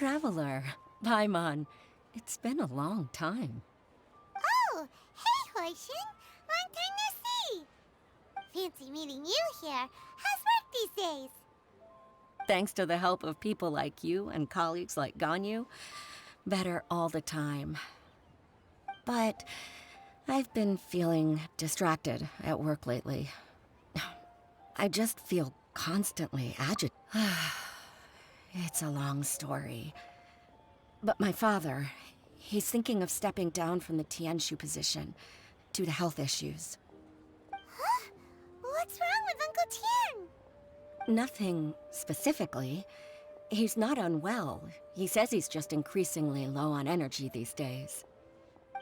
traveler. Paimon. It's been a long time. Oh, hey, Hoishin. Long time no see. Fancy meeting you here. How's work these days? Thanks to the help of people like you and colleagues like Ganyu, better all the time. But I've been feeling distracted at work lately. I just feel constantly agitated. It's a long story. But my father, he's thinking of stepping down from the Tianshu position due to health issues. Huh? What's wrong with Uncle Tian? Nothing specifically. He's not unwell. He says he's just increasingly low on energy these days.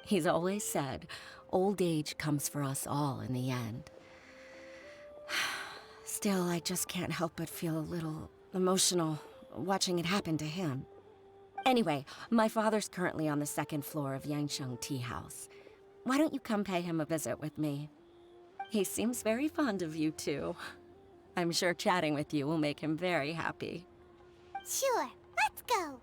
He's always said, old age comes for us all in the end. Still, I just can't help but feel a little emotional watching it happen to him. Anyway, my father's currently on the second floor of Yangsheng Tea House. Why don't you come pay him a visit with me? He seems very fond of you, too. I'm sure chatting with you will make him very happy. Sure, let's go.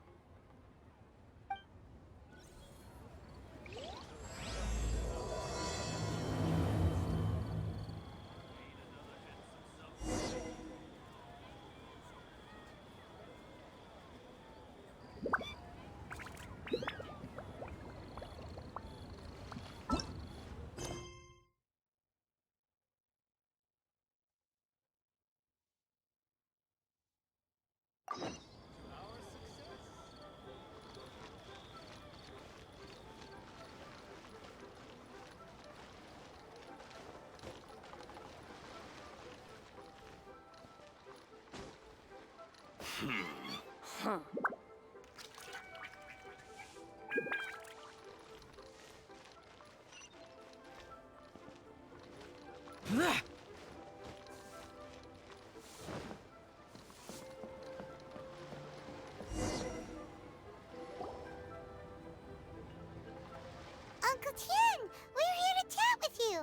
Uncle Tian, we're here to chat with you.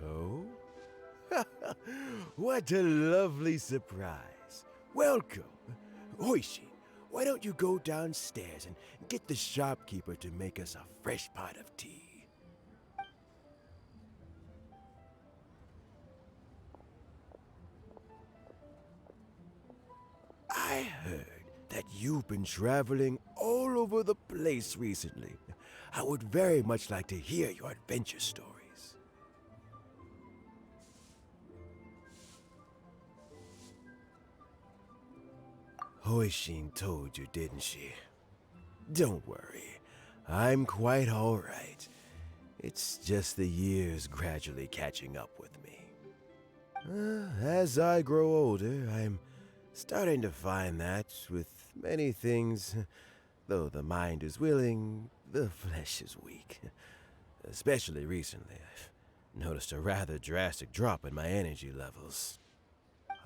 Oh? What a lovely surprise. Welcome. Hoishi, why don't you go downstairs and get the shopkeeper to make us a fresh pot of tea? I heard that you've been traveling all over the place recently. I would very much like to hear your adventure stories. Hoishin told you, didn't she? Don't worry, I'm quite all right. It's just the years gradually catching up with me. As I grow older, I'm starting to find that with many things, though the mind is willing, the flesh is weak. Especially recently, I've noticed a rather drastic drop in my energy levels.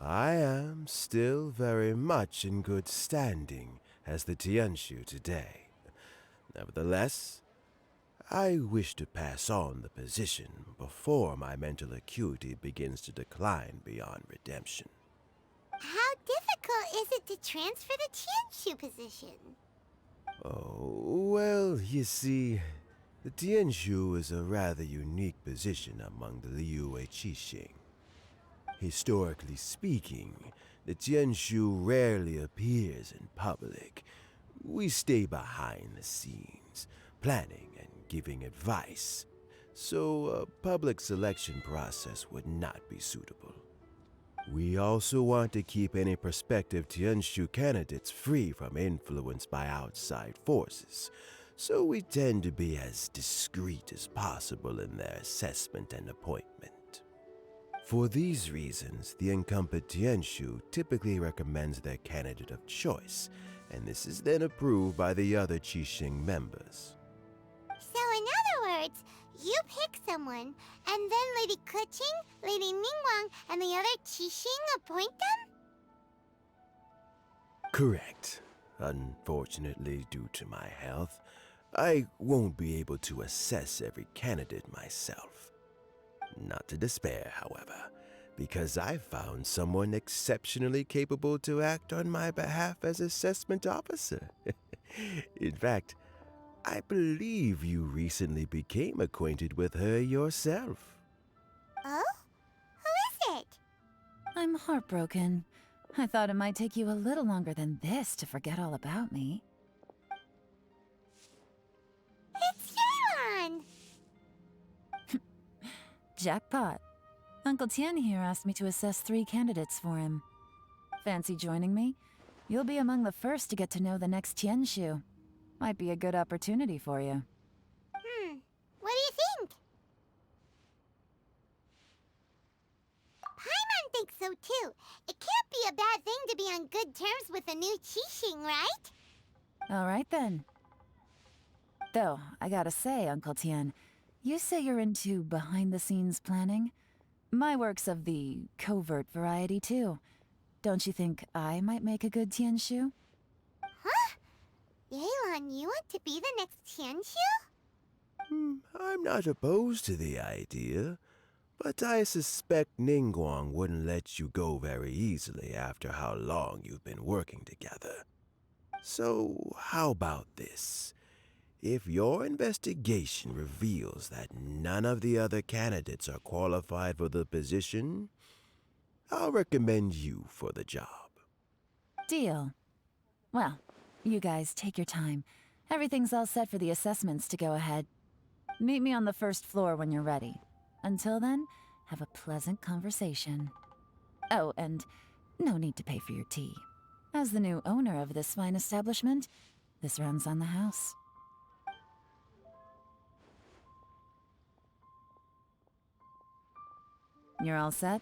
I am still very much in good standing as the Tianshu today. Nevertheless, I wish to pass on the position before my mental acuity begins to decline beyond redemption. How difficult is it to transfer the Tianshu position? Oh, well, you see, the Tianshu is a rather unique position among the Liyue Qixing. Historically speaking, the Tianshu rarely appears in public. We stay behind the scenes, planning and giving advice, so a public selection process would not be suitable. We also want to keep any prospective Tianshu candidates free from influence by outside forces, so we tend to be as discreet as possible in their assessment and appointment. For these reasons, the incumbent Tianshu typically recommends their candidate of choice, and this is then approved by the other Qixing members. So in other words, you pick someone, and then Lady Keqing, Lady Ningguang, and the other Qixing appoint them? Correct. Unfortunately, due to my health, I won't be able to assess every candidate myself. Not to despair, however, because I found someone exceptionally capable to act on my behalf as assessment officer. In fact, I believe you recently became acquainted with her yourself. Oh? Who is it? I'm heartbroken. I thought it might take you a little longer than this to forget all about me. It's Yelan! Jackpot. Uncle Tian here asked me to assess 3 candidates for him. Fancy joining me? You'll be among the first to get to know the next Tianshu. Might be a good opportunity for you. What do you think? Paimon thinks so too. It can't be a bad thing to be on good terms with a new Qixing, right? Alright then. Though, I gotta say, Uncle Tian, you say you're into behind-the-scenes planning? My work's of the covert variety too. Don't you think I might make a good Tianshu? Huh? Yelan, you want to be the next Tianshu? I'm not opposed to the idea, but I suspect Ningguang wouldn't let you go very easily after how long you've been working together. So, how about this? If your investigation reveals that none of the other candidates are qualified for the position, I'll recommend you for the job. Deal. Well, you guys take your time. Everything's all set for the assessments to go ahead. Meet me on the first floor when you're ready. Until then, have a pleasant conversation. Oh, and no need to pay for your tea. As the new owner of this fine establishment, this runs on the house. You're all set?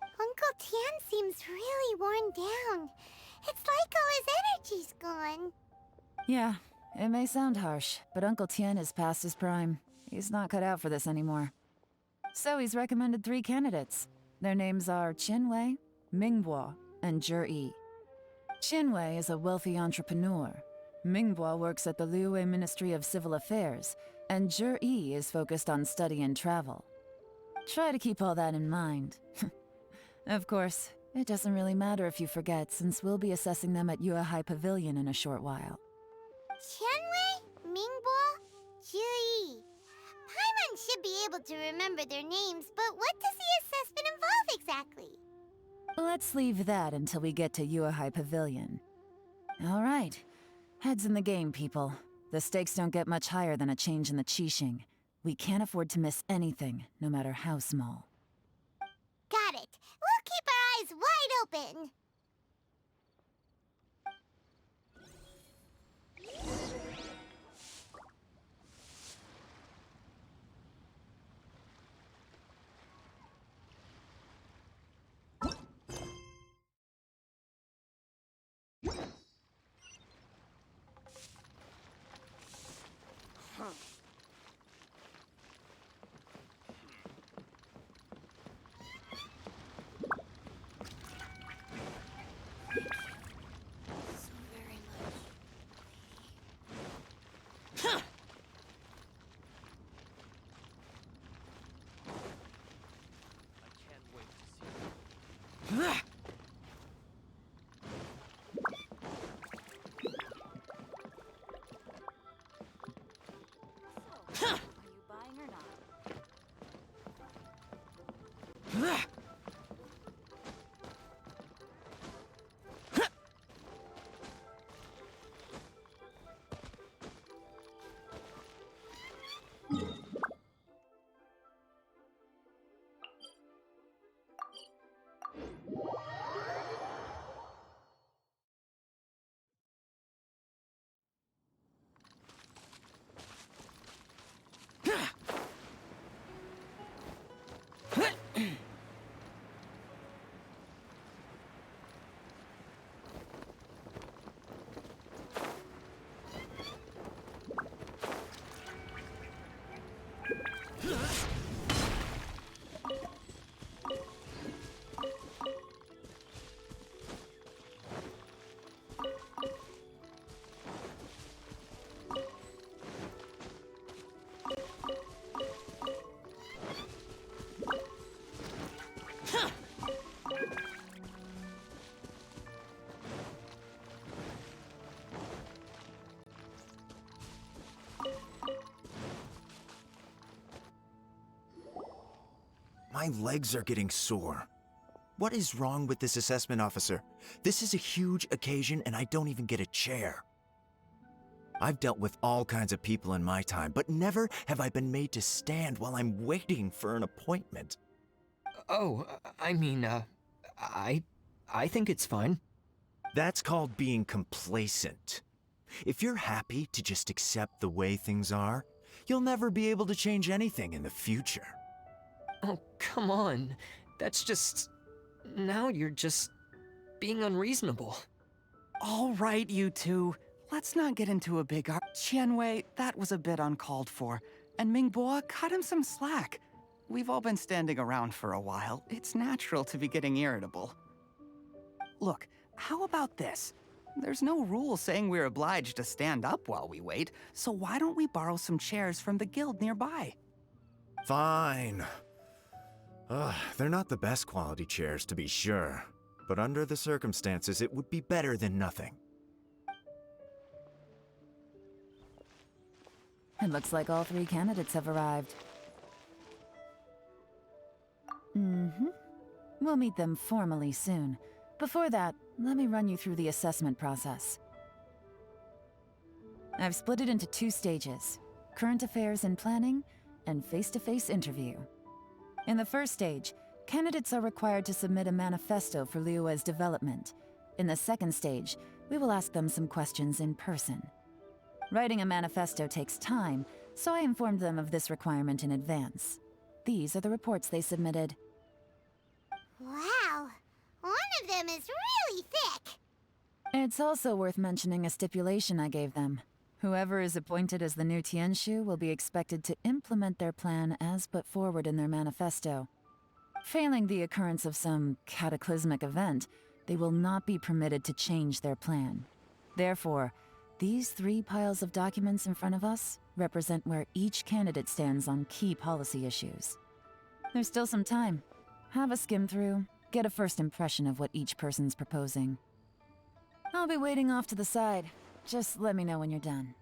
Uncle Tian seems really worn down. It's like all his energy's gone. Yeah, it may sound harsh, but Uncle Tian is past his prime. He's not cut out for this anymore. So he's recommended 3 candidates. Their names are Qinwei, Mingbo, and Zhi. Qinwei is a wealthy entrepreneur. Mingbo works at the Liyue Ministry of Civil Affairs, and Zhi is focused on study and travel. Try to keep all that in mind. Of course, it doesn't really matter if you forget, since we'll be assessing them at Yuehai Pavilion in a short while. Qianwei, Mingbo, Zhi. Paimon should be able to remember their names, but what does the assessment involve exactly? Let's leave that until we get to Yuehai Pavilion. All right. Heads in the game, people. The stakes don't get much higher than a change in the Qixing. We can't afford to miss anything, no matter how small. Got it. We'll keep our eyes wide open. Are you buying or not? My legs are getting sore. What is wrong with this assessment officer? This is a huge occasion and I don't even get a chair. I've dealt with all kinds of people in my time, but never have I been made to stand while I'm waiting for an appointment. Oh, I think it's fine. That's called being complacent. If you're happy to just accept the way things are, you'll never be able to change anything in the future. Oh, come on. That's just... Now you're just being unreasonable. All right, you two. Let's not get into a big Qianwei, that was a bit uncalled for. And Mingbo, cut him some slack. We've all been standing around for a while. It's natural to be getting irritable. Look, how about this? There's no rule saying we're obliged to stand up while we wait, so why don't we borrow some chairs from the guild nearby? Fine. They're not the best quality chairs, to be sure. But under the circumstances, it would be better than nothing. It looks like all 3 candidates have arrived. We'll meet them formally soon. Before that, let me run you through the assessment process. I've split it into 2 stages: current affairs and planning, and face-to-face interview. In the first stage, candidates are required to submit a manifesto for Liyue's development. In the second stage, we will ask them some questions in person. Writing a manifesto takes time, so I informed them of this requirement in advance. These are the reports they submitted. Wow, one of them is really thick. It's also worth mentioning a stipulation I gave them. Whoever is appointed as the new Tianshu will be expected to implement their plan as put forward in their manifesto. Failing the occurrence of some cataclysmic event, they will not be permitted to change their plan. Therefore, these 3 piles of documents in front of us represent where each candidate stands on key policy issues. There's still some time. Have a skim through, get a first impression of what each person's proposing. I'll be waiting off to the side. Just let me know when you're done.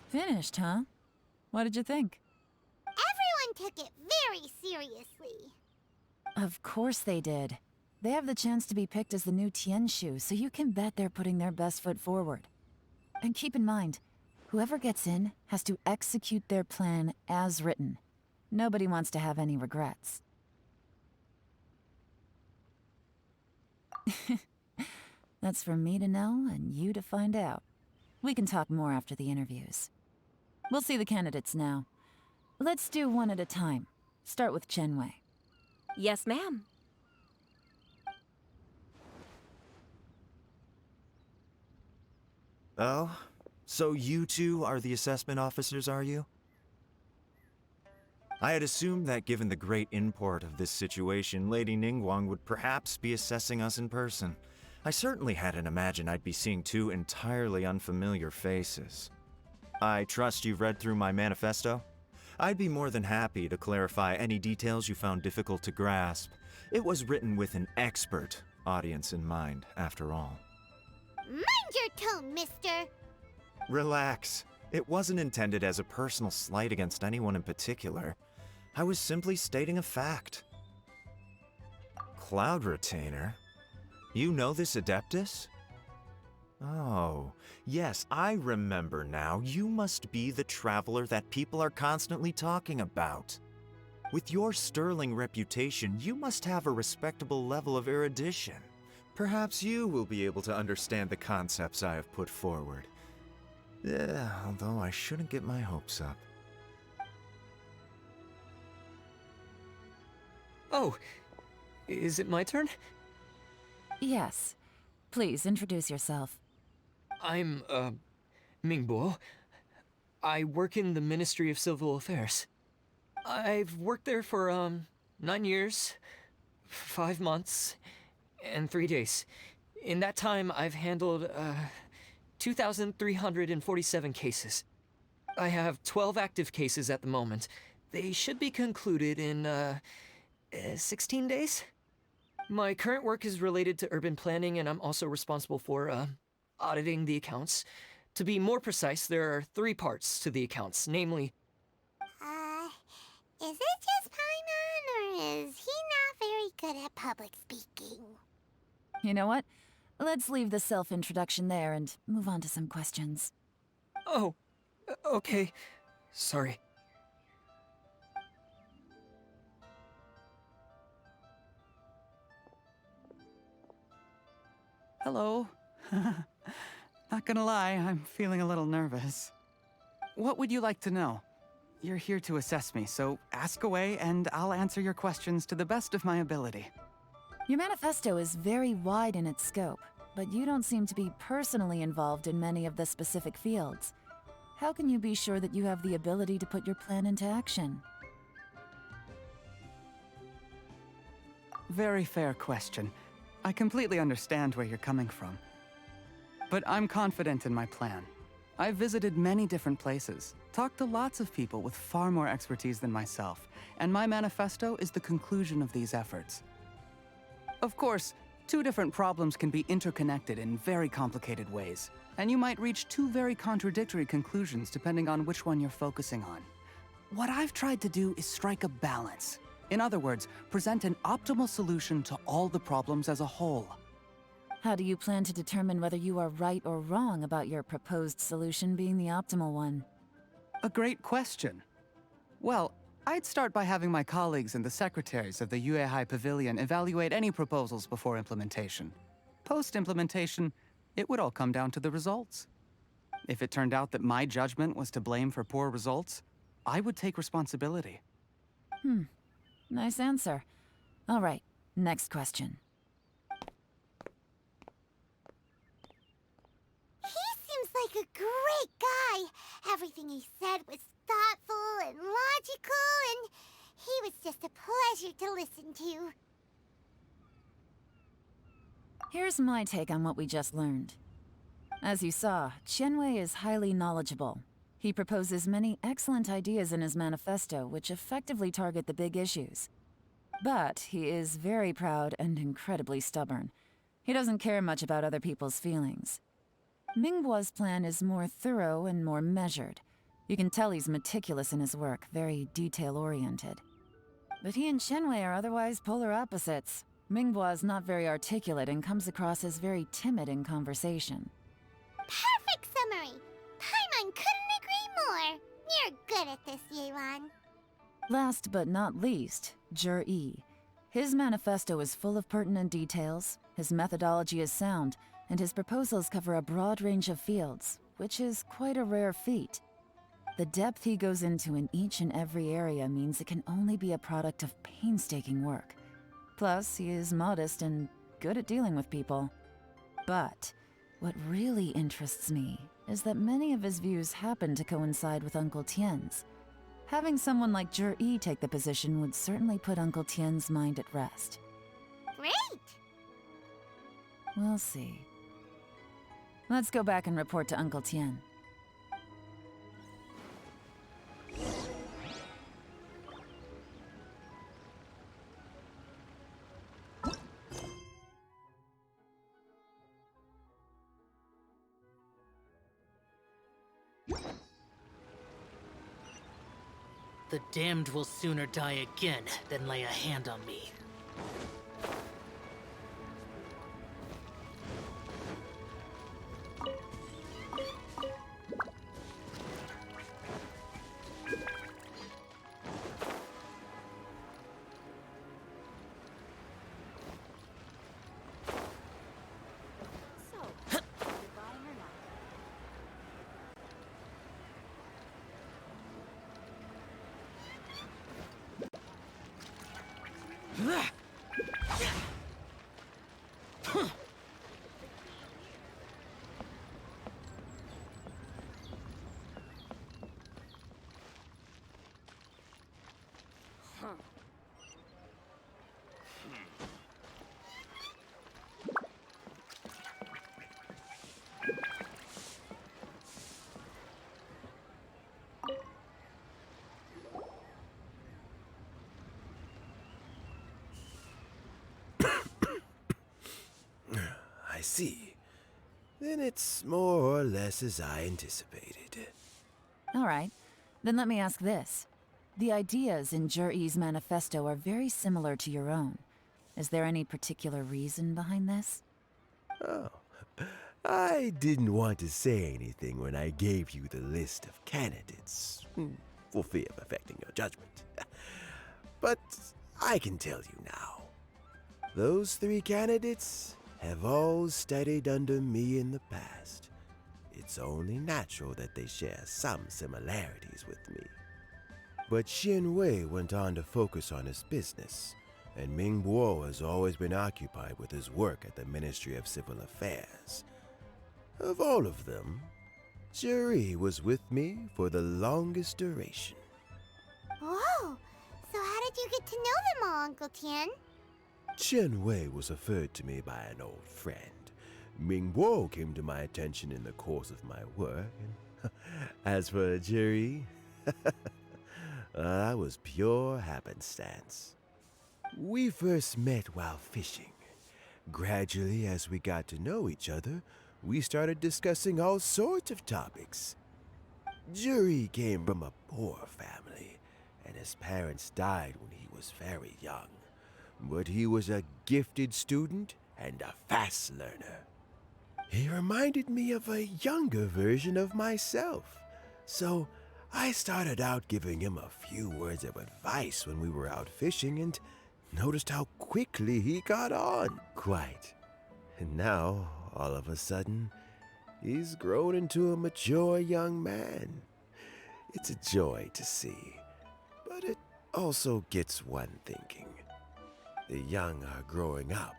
Finished, huh? What did you think? Everyone took it very seriously. Of course they did. They have the chance to be picked as the new Tianshu, so you can bet they're putting their best foot forward. And keep in mind, whoever gets in has to execute their plan as written. Nobody wants to have any regrets. That's for me to know and you to find out. We can talk more after the interviews. We'll see the candidates now. Let's do one at a time. Start with Qianwei. Yes, ma'am. Oh? So you 2 are the assessment officers, are you? I had assumed that given the great import of this situation, Lady Ningguang would perhaps be assessing us in person. I certainly hadn't imagined I'd be seeing 2 entirely unfamiliar faces. I trust you've read through my manifesto? I'd be more than happy to clarify any details you found difficult to grasp. It was written with an expert audience in mind, after all. Mind your tone, mister. Relax. It wasn't intended as a personal slight against anyone in particular. I was simply stating a fact. Cloud Retainer? You know this Adeptus? Oh, yes, I remember now. You must be the traveler that people are constantly talking about. With your sterling reputation, you must have a respectable level of erudition. Perhaps you will be able to understand the concepts I have put forward. Although I shouldn't get my hopes up. Oh, is it my turn? Yes. Please introduce yourself. I'm, Mingbo. I work in the Ministry of Civil Affairs. I've worked there for, 9 years, 5 months, and 3 days. In that time, I've handled, 2,347 cases. I have 12 active cases at the moment. They should be concluded in, 16 days? My current work is related to urban planning, and I'm also responsible for, auditing the accounts. To be more precise, there are 3 parts to the accounts, namely... Is it just Paimon, or is he not very good at public speaking? You know what? Let's leave the self-introduction there and move on to some questions. Oh, okay. Sorry. Hello. Not gonna lie, I'm feeling a little nervous. What would you like to know? You're here to assess me, so ask away and I'll answer your questions to the best of my ability. Your manifesto is very wide in its scope, but you don't seem to be personally involved in many of the specific fields. How can you be sure that you have the ability to put your plan into action? Very fair question. I completely understand where you're coming from. But I'm confident in my plan. I've visited many different places, talked to lots of people with far more expertise than myself, and my manifesto is the conclusion of these efforts. Of course, 2 different problems can be interconnected in very complicated ways, and you might reach 2 very contradictory conclusions depending on which one you're focusing on. What I've tried to do is strike a balance. In other words, present an optimal solution to all the problems as a whole. How do you plan to determine whether you are right or wrong about your proposed solution being the optimal one? A great question. Well, I'd start by having my colleagues and the secretaries of the Yuehai Pavilion evaluate any proposals before implementation. Post-implementation, it would all come down to the results. If it turned out that my judgment was to blame for poor results, I would take responsibility. Nice answer. All right, next question. He seems like a great guy. Everything he said was thoughtful and logical, and he was just a pleasure to listen to. Here's my take on what we just learned. As you saw, Qianwei is highly knowledgeable. He proposes many excellent ideas in his manifesto which effectively target the big issues. But he is very proud and incredibly stubborn. He doesn't care much about other people's feelings. Mingbo's plan is more thorough and more measured. You can tell he's meticulous in his work, very detail-oriented. But he and Qianwei are otherwise polar opposites. Mingbo is not very articulate and comes across as very timid in conversation. Perfect summary. Paimon couldn't agree more. You're good at this, Yewan. Last but not least, Zhi. His manifesto is full of pertinent details, his methodology is sound, and his proposals cover a broad range of fields, which is quite a rare feat. The depth he goes into in each and every area means it can only be a product of painstaking work. Plus, he is modest and good at dealing with people. But what really interests me is that many of his views happen to coincide with Uncle Tien's. Having someone like Zhi take the position would certainly put Uncle Tien's mind at rest. Great! We'll see. Let's go back and report to Uncle Tien. The damned will sooner die again than lay a hand on me. I see. Then it's more or less as I anticipated. All right, then let me ask this. The ideas in Jur-E's manifesto are very similar to your own. Is there any particular reason behind this? Oh, I didn't want to say anything when I gave you the list of candidates, for fear of affecting your judgment. But I can tell you now. Those 3 candidates have all studied under me in the past. It's only natural that they share some similarities with me. But Xin Wei went on to focus on his business, and Ming Bo has always been occupied with his work at the Ministry of Civil Affairs. Of all of them, Juri was with me for the longest duration. Whoa! So how did you get to know them all, Uncle Tian? Chen Wei was referred to me by an old friend. Ming Bo came to my attention in the course of my work, and as for Juri, that was pure happenstance. We first met while fishing. Gradually, as we got to know each other, we started discussing all sorts of topics. Juri came from a poor family, and his parents died when he was very young. But he was a gifted student and a fast learner. He reminded me of a younger version of myself, so I started out giving him a few words of advice when we were out fishing and noticed how quickly he got on. Quite. And now, all of a sudden, he's grown into a mature young man. It's a joy to see, but it also gets one thinking. The young are growing up,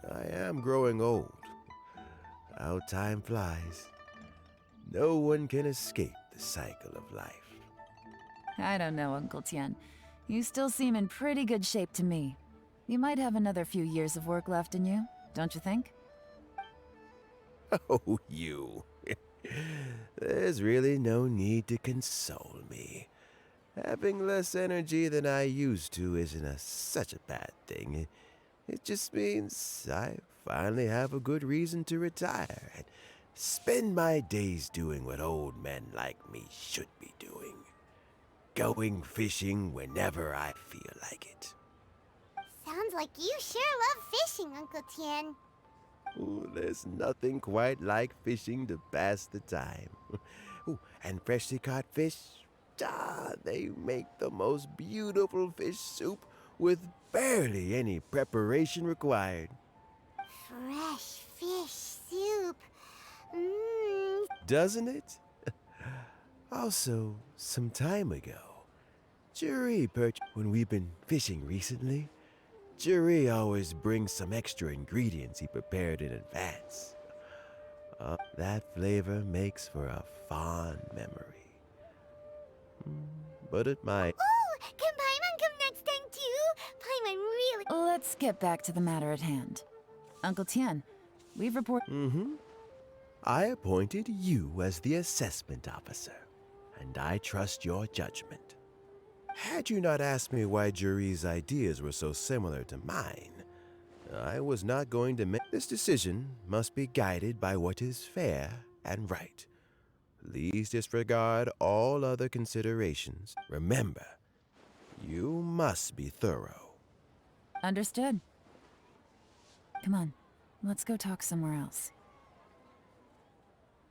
and I am growing old. How time flies. No one can escape the cycle of life. I don't know, Uncle Tian. You still seem in pretty good shape to me. You might have another few years of work left in you, don't you think? Oh, you. There's really no need to console me. Having less energy than I used to isn't such a bad thing. It just means I finally have a good reason to retire and spend my days doing what old men like me should be doing. Going fishing whenever I feel like it. Sounds like you sure love fishing, Uncle Tian. Ooh, there's nothing quite like fishing to pass the time. Ooh, and freshly caught fish, they make the most beautiful fish soup with barely any preparation required. Fresh fish soup. Mmm. Doesn't it? Also, some time ago, when we've been fishing recently, Juri always brings some extra ingredients he prepared in advance. That flavor makes for a fond memory. But it might. Oh, can Paimon come next time too? Paimon really. Let's get back to the matter at hand. Uncle Tian, we've reported. I appointed you as the assessment officer, and I trust your judgment. Had you not asked me why Juri's ideas were so similar to mine, I was not going to make this decision. Must be guided by what is fair and right. Please disregard all other considerations. Remember, you must be thorough. Understood. Come on, let's go talk somewhere else.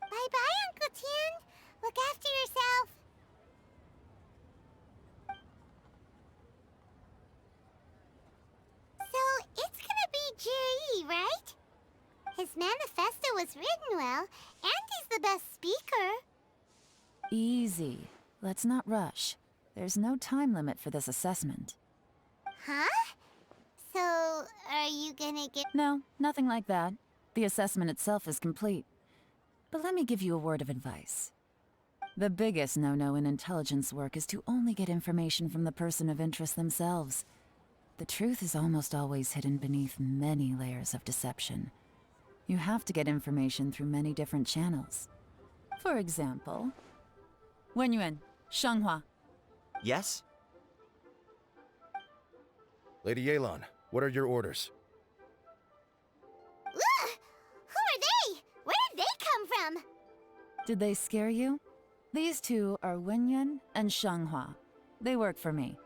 Bye-bye, Uncle Tian. Look after yourself. So, it's gonna be Jiri, right? His manifesto was written well, and he's the best speaker. Easy. Let's not rush. There's no time limit for this assessment. Huh? So, are you gonna get... No, nothing like that. The assessment itself is complete. But let me give you a word of advice. The biggest no-no in intelligence work is to only get information from the person of interest themselves. The truth is almost always hidden beneath many layers of deception. You have to get information through many different channels. For example, Wenyuan, Shanghua. Yes? Lady Yelan, what are your orders? Ugh! Who are they? Where did they come from? Did they scare you? These two are Wenyuan and Shanghua. They work for me.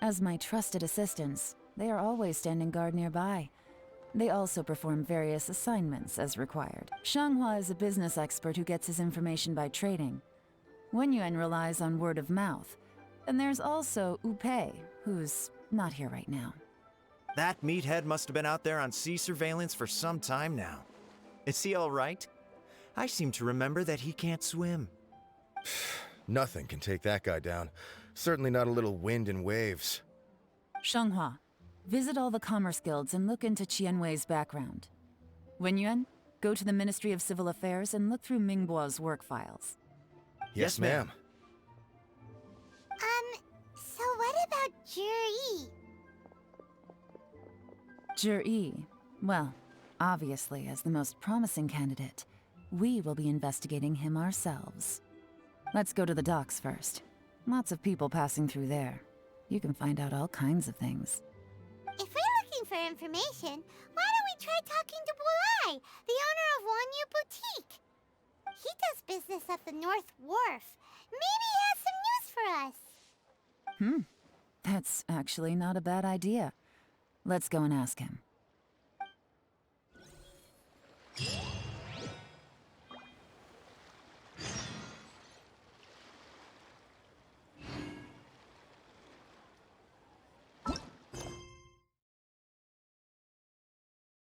As my trusted assistants, they are always standing guard nearby. They also perform various assignments as required. Shanghua is a business expert who gets his information by trading. Wenyuan relies on word of mouth. And there's also Upei, who's not here right now. That meathead must have been out there on sea surveillance for some time now. Is he all right? I seem to remember that he can't swim. Nothing can take that guy down. Certainly not a little wind and waves. Shanghua, visit all the commerce guilds and look into Qianwei's background. Wenyuan, go to the Ministry of Civil Affairs and look through Mingbo's work files. Yes, ma'am. So what about Jiri? Jiri, well, obviously as the most promising candidate, we will be investigating him ourselves. Let's go to the docks first. Lots of people passing through there. You can find out all kinds of things. If we're looking for information, why don't we try talking to Bulai, the owner of Wanyu Boutique? He does business at the North Wharf. Maybe he has some news for us. That's actually not a bad idea. Let's go and ask him.